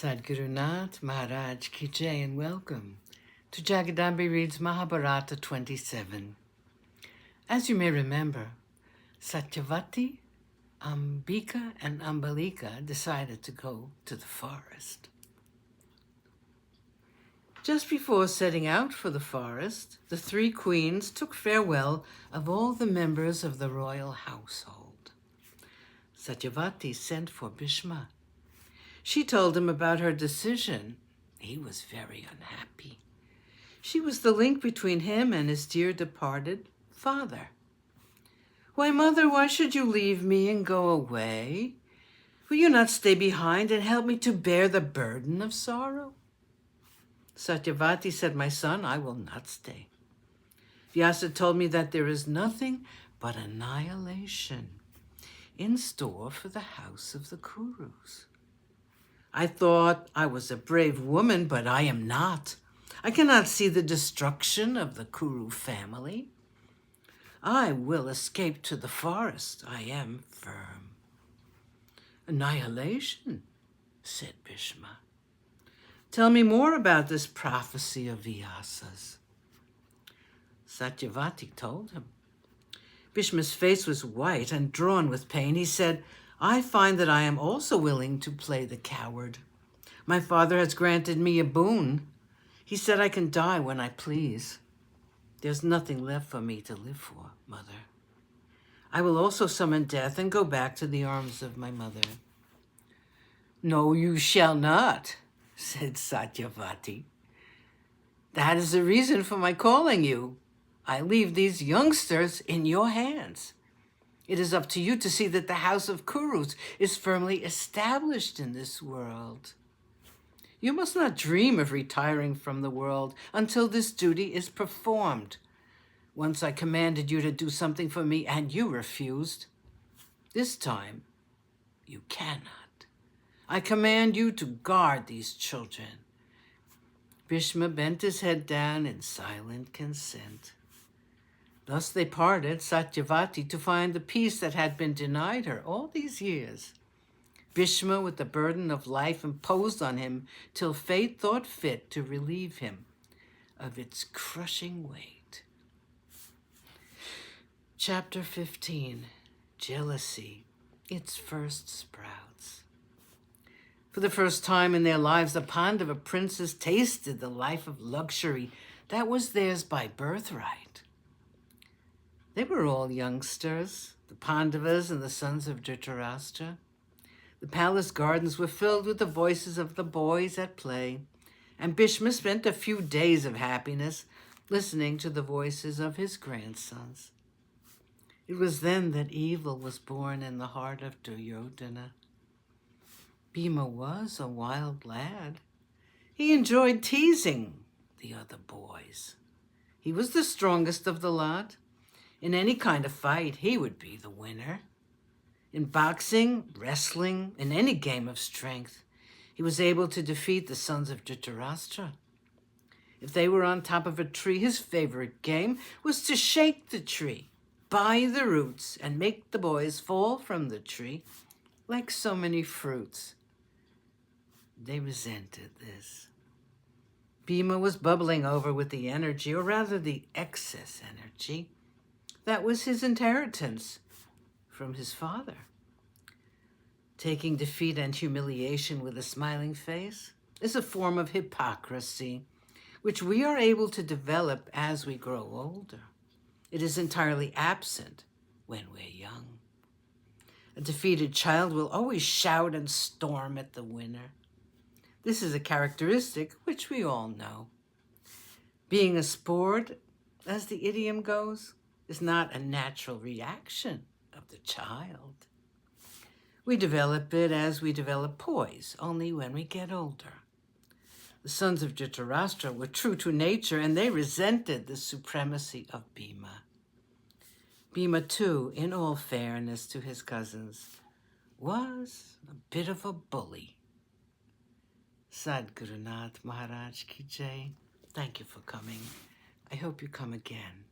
Sadhguru Nath Maharaj Ki Jai, and welcome to JagadambeReadsMahabharata27. As you may remember, Satyavati, Ambika, and Ambalika decided to go to the forest. Just before setting out for the forest, the three queens took farewell of all the members of the royal household. Satyavati sent for Bhishma. She told him about her decision. He was very unhappy. She was the link between him and his dear departed father. "Why, mother, why should you leave me and go away? Will you not stay behind and help me to bear the burden of sorrow?" Satyavati said, "My son, I will not stay. Vyasa told me that there is nothing but annihilation in store for the house of the Kurus. I thought I was a brave woman, but I am not. I cannot see the destruction of the Kuru family. I will escape to the forest. I am firm." "Annihilation," said Bhishma. "Tell me more about this prophecy of Vyasa's." Satyavati told him. Bhishma's face was white and drawn with pain. He said, "I find that I am also willing to play the coward. My father has granted me a boon. He said I can die when I please. There's nothing left for me to live for, mother. I will also summon death and go back to the arms of my mother." "No, you shall not," said Satyavati. "That is the reason for my calling you. I leave these youngsters in your hands. It is up to you to see that the house of Kurus is firmly established in this world. You must not dream of retiring from the world until this duty is performed. Once I commanded you to do something for me and you refused. This time, you cannot. I command you to guard these children." Bhishma bent his head down in silent consent. Thus they parted, Satyavati to find the peace that had been denied her all these years. Bhishma with the burden of life imposed on him till fate thought fit to relieve him of its crushing weight. Chapter 15, Jealousy, Its First Sprouts. For the first time in their lives, the Pandava princes tasted the life of luxury that was theirs by birthright. They were all youngsters, the Pandavas and the sons of Dhritarashtra. The palace gardens were filled with the voices of the boys at play, and Bhishma spent a few days of happiness listening to the voices of his grandsons. It was then that evil was born in the heart of Duryodhana. Bhima was a wild lad. He enjoyed teasing the other boys. He was the strongest of the lot. In any kind of fight, he would be the winner. In boxing, wrestling, in any game of strength, he was able to defeat the sons of Dhritarashtra. If they were on top of a tree, his favorite game was to shake the tree by the roots and make the boys fall from the tree like so many fruits. They resented this. Bhima was bubbling over with the energy, or rather the excess energy, that was his inheritance from his father. Taking defeat and humiliation with a smiling face is a form of hypocrisy, which we are able to develop as we grow older. It is entirely absent when we're young. A defeated child will always shout and storm at the winner. This is a characteristic which we all know. Being a sport, as the idiom goes, is not a natural reaction of the child. We develop it as we develop poise, only when we get older. The sons of Dhritarashtra were true to nature, and they resented the supremacy of Bhima. Bhima, too, in all fairness to his cousins, was a bit of a bully. Sadhguru Nath Maharaj Ki Jai. Thank you for coming. I hope you come again.